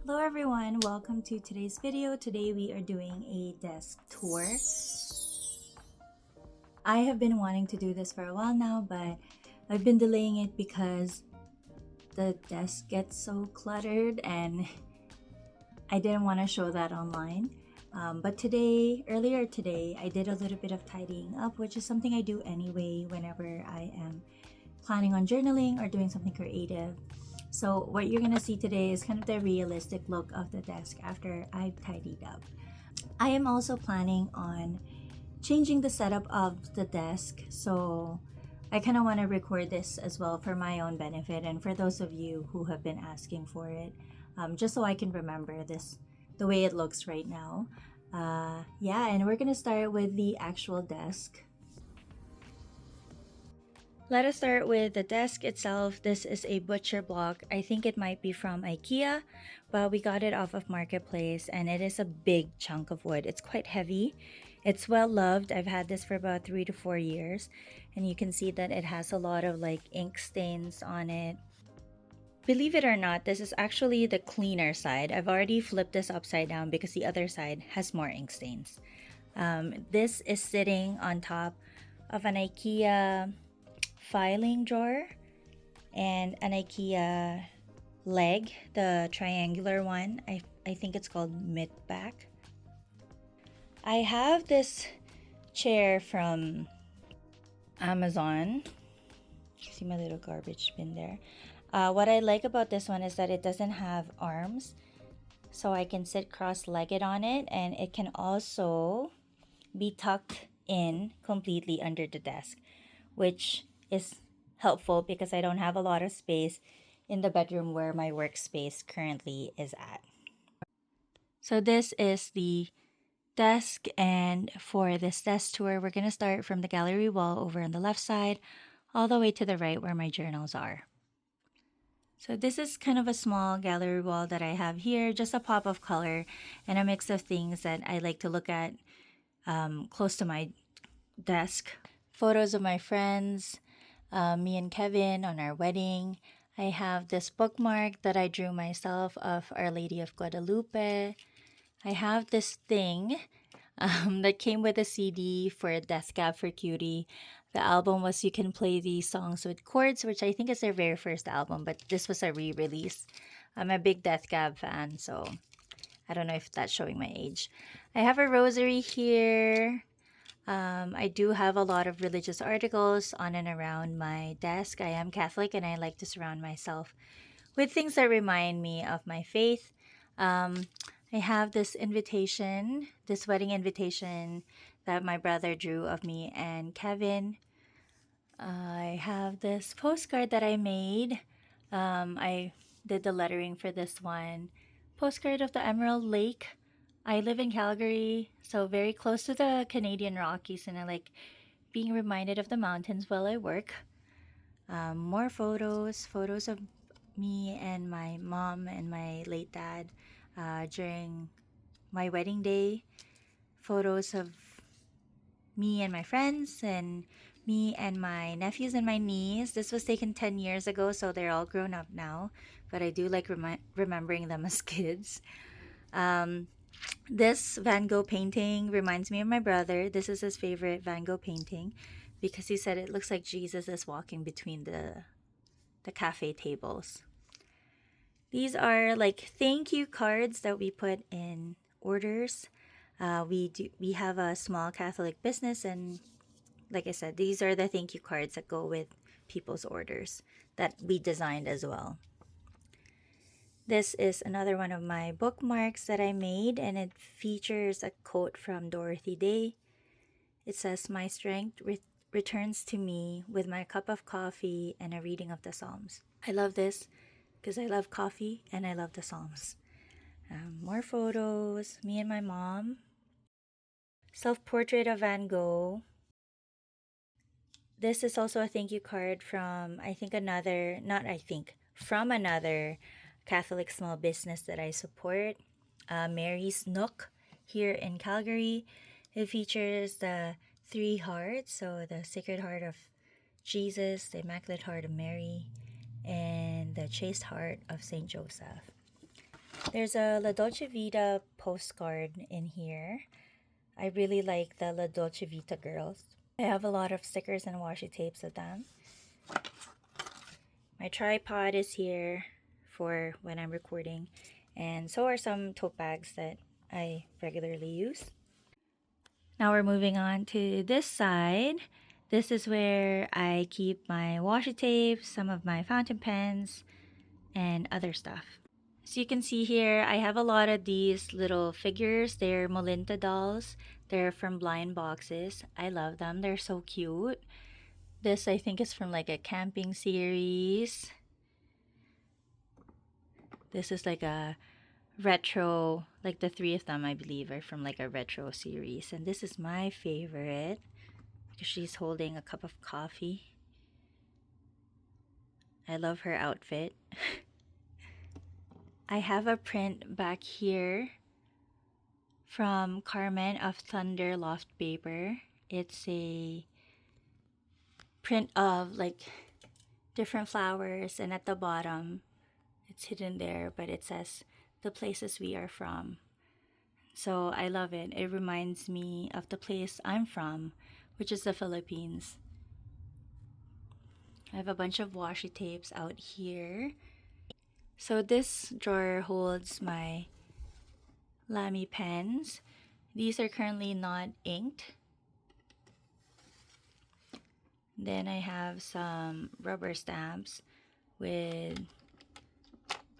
Hello everyone, welcome to today's video. Today we are doing a desk tour. I have been wanting to do this for a while now, but I've been delaying it because the desk gets so cluttered and I didn't want to show that online. But earlier today, I did a little bit of tidying up, which is something I do anyway whenever I am planning on journaling or doing something creative. So what you're gonna see today is kind of the realistic look of the desk after I've tidied up. I am also planning on changing the setup of the desk, so I kind of want to record this as well for my own benefit and for those of you who have been asking for it, just so I can remember this the way it looks right now. Yeah, and we're gonna start with the actual desk. Let us start with the desk itself. This is a butcher block. I think it might be from IKEA, but we got it off of Marketplace and it is a big chunk of wood. It's quite heavy. It's well loved. I've had this for about 3 to 4 years and you can see that it has a lot of like ink stains on it. Believe it or not, this is actually the cleaner side. I've already flipped this upside down because the other side has more ink stains. This is sitting on top of an IKEA filing drawer and an IKEA leg, the triangular one. I think it's called mid back. I have this chair from Amazon. See my little garbage bin there. What I like about this one is that it doesn't have arms, so I can sit cross-legged on it, and it can also be tucked in completely under the desk, which is helpful because I don't have a lot of space in the bedroom where my workspace currently is at. So this is the desk, and for this desk tour, we're going to start from the gallery wall over on the left side all the way to the right where my journals are. So this is kind of a small gallery wall that I have here, just a pop of color and a mix of things that I like to look at close to my desk. Photos of my friends, me and Kevin on our wedding. I have this bookmark that I drew myself of Our Lady of Guadalupe. I have this thing that came with a CD for Death Cab for Cutie. The album was You Can Play These Songs with Chords, which I think is their very first album, but this was a re-release. I'm a big Death Cab fan, so I don't know if that's showing my age. I have a rosary here. I do have a lot of religious articles on and around my desk. I am Catholic and I like to surround myself with things that remind me of my faith. I have this invitation, this wedding invitation that my brother drew of me and Kevin. I have this postcard that I made. I did the lettering for this one. Postcard of the Emerald Lake. I live in Calgary, so very close to the Canadian Rockies, and I like being reminded of the mountains while I work. More photos of me and my mom and my late dad during my wedding day. Photos of me and my friends and me and my nephews and my niece. This was taken 10 years ago, so they're all grown up now, but I do like remembering them as kids. This Van Gogh painting reminds me of my brother. This is his favorite Van Gogh painting because he said it looks like Jesus is walking between the cafe tables. These are like thank you cards that we put in orders. We have a small Catholic business, and like I said, these are the thank you cards that go with people's orders that we designed as well. This is another one of my bookmarks that I made, and it features a quote from Dorothy Day. It says, "My strength returns to me with my cup of coffee and a reading of the Psalms." I love this because I love coffee and I love the Psalms. More photos, me and my mom. Self-portrait of Van Gogh. This is also a thank you card from, from another Catholic small business that I support, Mary's Nook here in Calgary. It features the three hearts, so the Sacred Heart of Jesus, the Immaculate Heart of Mary, and the Chaste Heart of Saint Joseph. There's a La Dolce Vita postcard in here. I really like the La Dolce Vita girls. I have a lot of stickers and washi tapes of them. My tripod is here for when I'm recording, and so are some tote bags that I regularly use. Now we're moving on to this side. This is where I keep my washi tapes, some of my fountain pens, and other stuff. So you can see here, I have a lot of these little figures. They're Molinta dolls. They're from Blind Boxes. I love them. They're so cute. This, I think, is from like a camping series. This is like a retro, like the three of them, I believe, are from like a retro series. And this is my favorite because she's holding a cup of coffee. I love her outfit. I have a print back here from Carmen of Thunder Loft Paper. It's a print of like different flowers, and at the bottom it's hidden there, but it says the places we are from. So I love it. It reminds me of the place I'm from, which is the Philippines. I have a bunch of washi tapes out here. So this drawer holds my Lamy pens. These are currently not inked. Then I have some rubber stamps with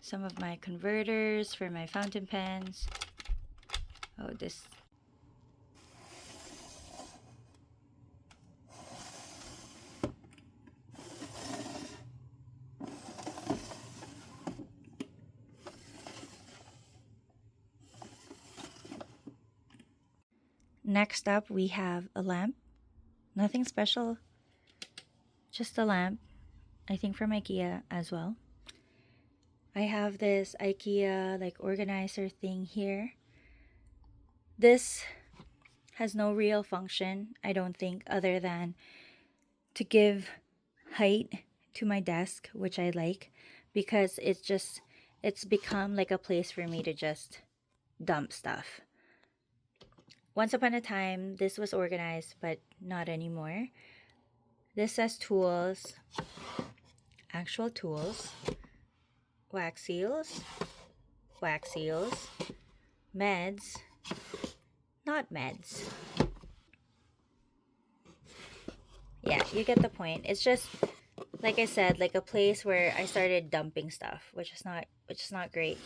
some of my converters for my fountain pens. Oh, this. Next up, we have a lamp. Nothing special, just a lamp. I think from IKEA as well. I have this IKEA like organizer thing here. This has no real function, I don't think, other than to give height to my desk, which I like because it's become like a place for me to just dump stuff. Once upon a time, this was organized, but not anymore. This says tools, actual tools, wax seals, meds, not meds. Yeah, you get the point. It's just like I said, like a place where I started dumping stuff, which is not great.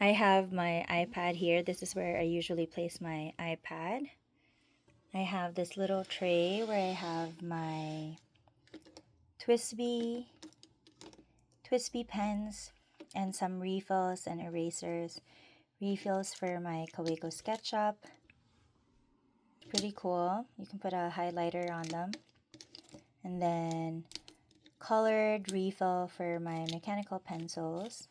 I have my iPad here. This is where I usually place my iPad. I have this little tray where I have my Twisby pens and some refills and erasers. Refills for my Kaweco SketchUp. Pretty cool. You can put a highlighter on them. And then colored refill for my mechanical pencils.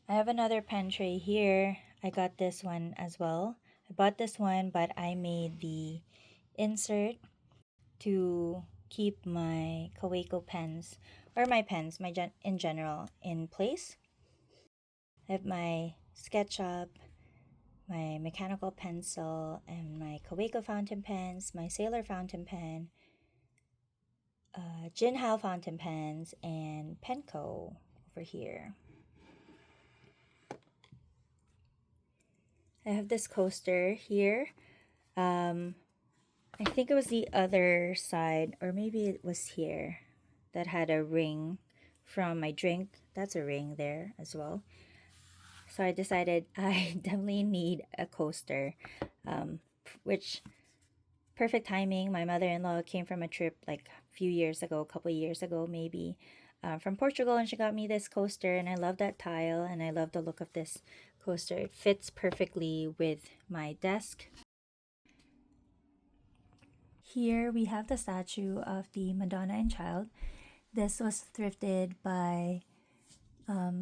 I have another pen tray here. I got this one as well. I bought this one, but I made the insert to keep my Kaweco pens, or my pens, in general, in place. I have my SketchUp, my mechanical pencil, and my Kaweco fountain pens, my Sailor fountain pen, Jinhao fountain pens, and Penco over here. I have this coaster here. I think it was the other side, or maybe it was here, that had a ring from my drink. That's a ring there as well. So I decided I definitely need a coaster, which perfect timing. My mother-in-law came from a trip like a few years ago, a couple of years ago maybe, from Portugal, and she got me this coaster, and I love that tile, and I love the look of this coaster. It fits perfectly with my desk. Here we have the statue of the Madonna and Child. This was thrifted by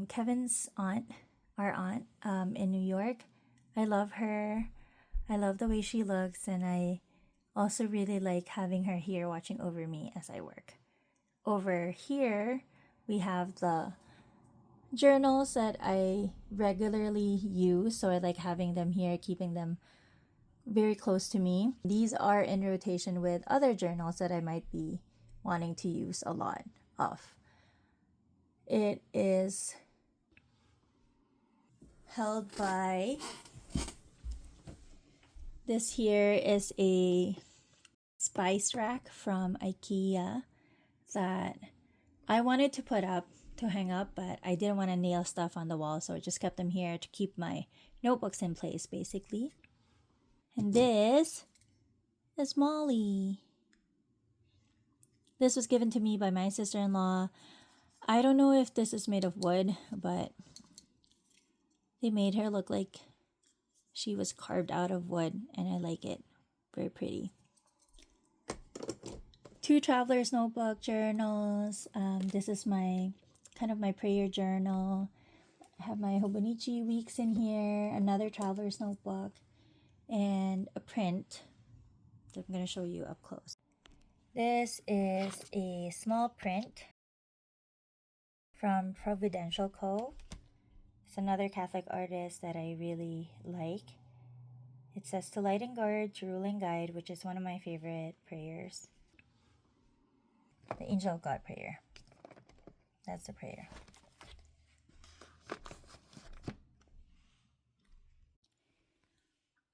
Kevin's aunt, our aunt, in New York. I love her. I love the way she looks, and I Also really like having her here watching over me as I work. Over here, we have the journals that I regularly use. So I like having them here, keeping them very close to me. These are in rotation with other journals that I might be wanting to use a lot of. It is held by, this here is a spice rack from IKEA that I wanted to put up to hang up, but I didn't want to nail stuff on the wall, so I just kept them here to keep my notebooks in place basically. And this is Molly. This was given to me by my sister-in-law. I don't know if this is made of wood, but they made her look like she was carved out of wood, and I like it. Very pretty. Two traveler's notebook journals. This is my kind of my prayer journal. I have my Hobonichi weeks in here, another traveler's notebook, and a print that I'm going to show you up close. This is a small print from Providential Co. It's another Catholic artist that I really like. It says, "To light and guard, to rule and guide," which is one of my favorite prayers. The Angel of God prayer. That's the prayer.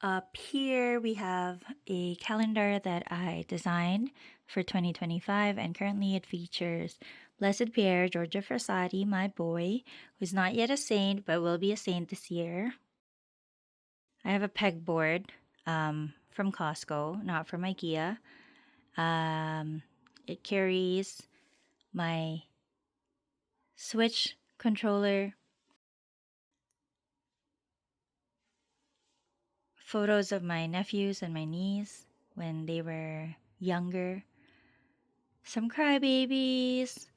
Up here we have a calendar that I designed for 2025, and currently it features Blessed Pierre, Giorgio Frassati, my boy, who's not yet a saint but will be a saint this year. I have a pegboard from Costco, not from IKEA. It carries my Switch controller, photos of my nephews and my niece when they were younger, some crybabies.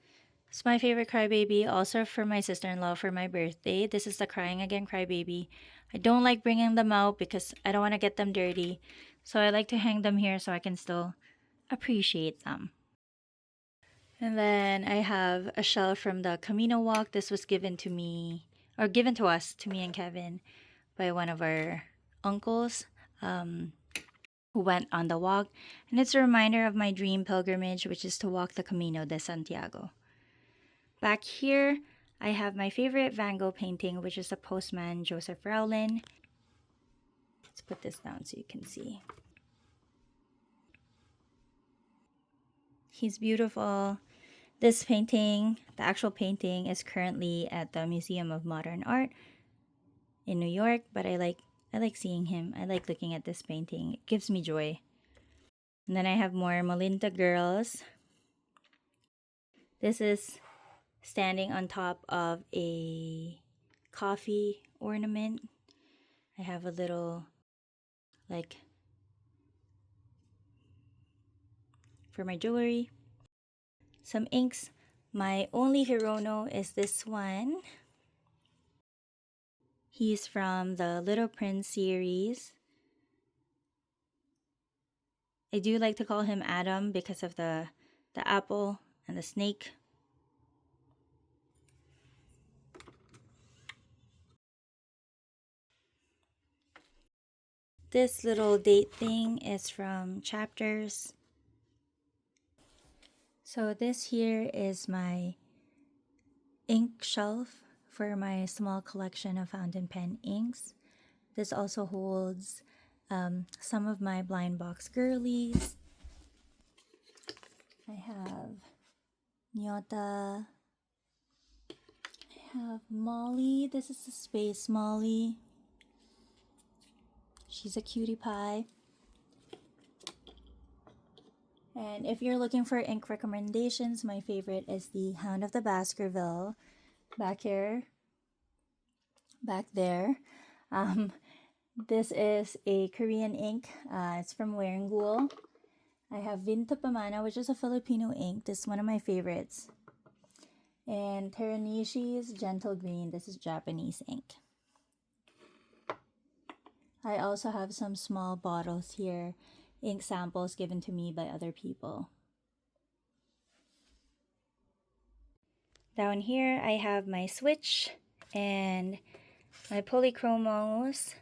It's my favorite crybaby, also for my sister-in-law for my birthday. This is the Crying Again crybaby. I don't like bringing them out because I don't want to get them dirty. So I like to hang them here so I can still appreciate them. And then I have a shell from the Camino walk. This was given to me, or given to us, to me and Kevin, by one of our uncles who went on the walk. And it's a reminder of my dream pilgrimage, which is to walk the Camino de Santiago. Back here, I have my favorite Van Gogh painting, which is the Postman Joseph Rowland. Let's put this down so you can see. He's beautiful. This painting, the actual painting, is currently at the Museum of Modern Art in New York, but I like seeing him. I like looking at this painting. It gives me joy. And then I have more Molinta girls. This is standing on top of a coffee ornament. I have a little, like, for my jewelry. Some inks. My only Hirono is this one. He's from the Little Prince series. I do like to call him Adam because of the apple and the snake. This little date thing is from Chapters. So this here is my ink shelf for my small collection of fountain pen inks. This also holds some of my blind box girlies. I have Nyota. I have Molly. This is the Space Molly. She's a cutie pie. And if you're looking for ink recommendations, my favorite is the Hound of the Baskerville. Back here. Back there. This is a Korean ink. It's from Waringul. I have Vinta Pamana, which is a Filipino ink. This is one of my favorites. And Teranishi's Gentle Green. This is Japanese ink. I also have some small bottles here. ink samples given to me by other people. Down here, I have my switch and my polychromos,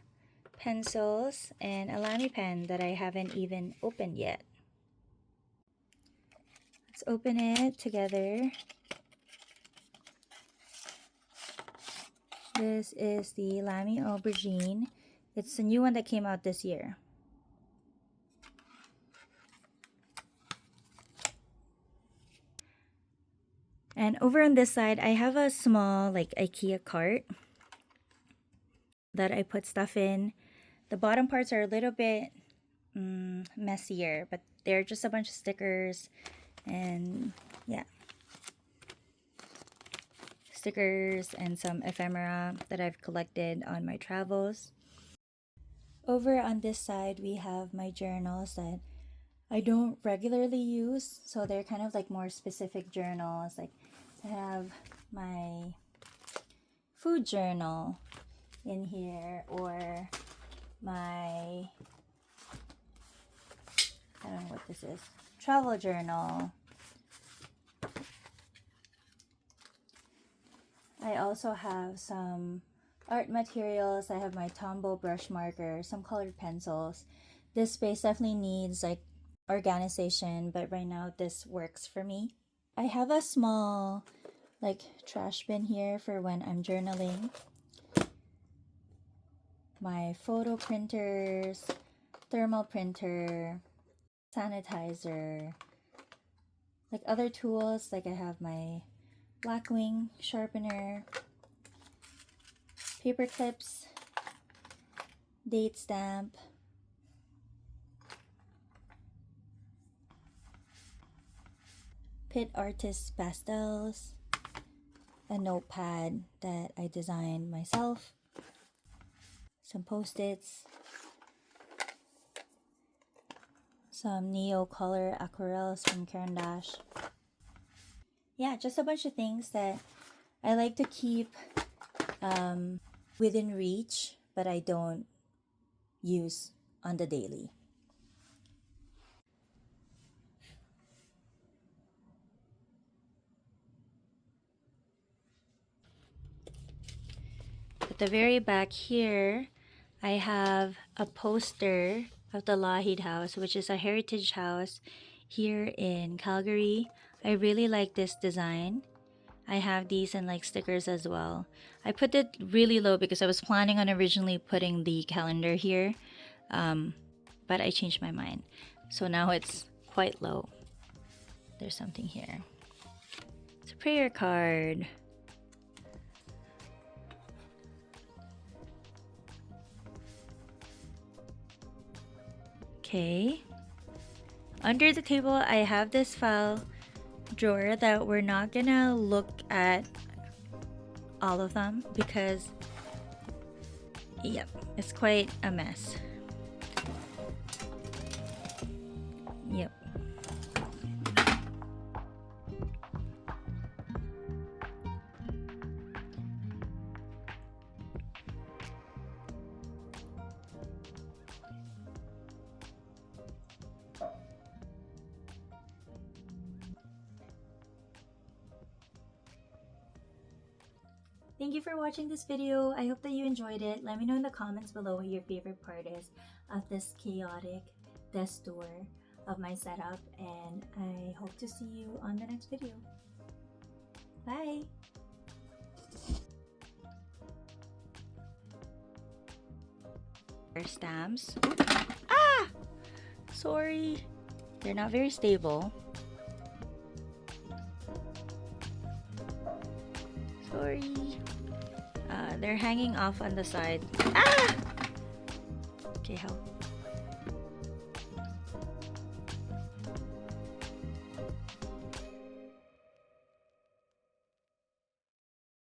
pencils, and a lamy pen that I haven't even opened yet. Let's open it together. This is the Lamy Aubergine. It's a new one that came out this year. And over on this side, I have a small like IKEA cart that I put stuff in. The bottom parts are a little bit messier, but they're just a bunch of stickers and yeah. Stickers and some ephemera that I've collected on my travels. Over on this side, we have my journals that I don't regularly use, so they're kind of like more specific journals. Like I have my food journal in here, or my, I don't know what this is, travel journal. I also have some art materials. I have my Tombow brush marker, some colored pencils. This space definitely needs like organization, but right now this works for me. I have a small like trash bin here for when I'm journaling. My photo printers, thermal printer, sanitizer, like other tools. Like I have my blackwing sharpener, paper clips, date stamp, Pit Artist pastels, a notepad that I designed myself, some post-its, some Neo color aquarels from Caran d'Ache. Yeah, just a bunch of things that I like to keep within reach, but I don't use on the daily. At the very back here, I have a poster of the Lougheed House, which is a heritage house here in Calgary. I really like this design. I have these and like stickers as well. I put it really low because I was planning on originally putting the calendar here, but I changed my mind. So now it's quite low. There's something here. It's a prayer card. Okay. Under the table, I have this file drawer that we're not gonna look at all of them because, yep, it's quite a mess. Yep. Thank you for watching this video. I hope that you enjoyed it. Let me know in the comments below what your favorite part is of this chaotic desk tour of my setup, and I hope to see you on the next video. Bye! Stamps. Ah! Sorry. They're not very stable. Sorry. They're hanging off on the side. Ah! Okay, help.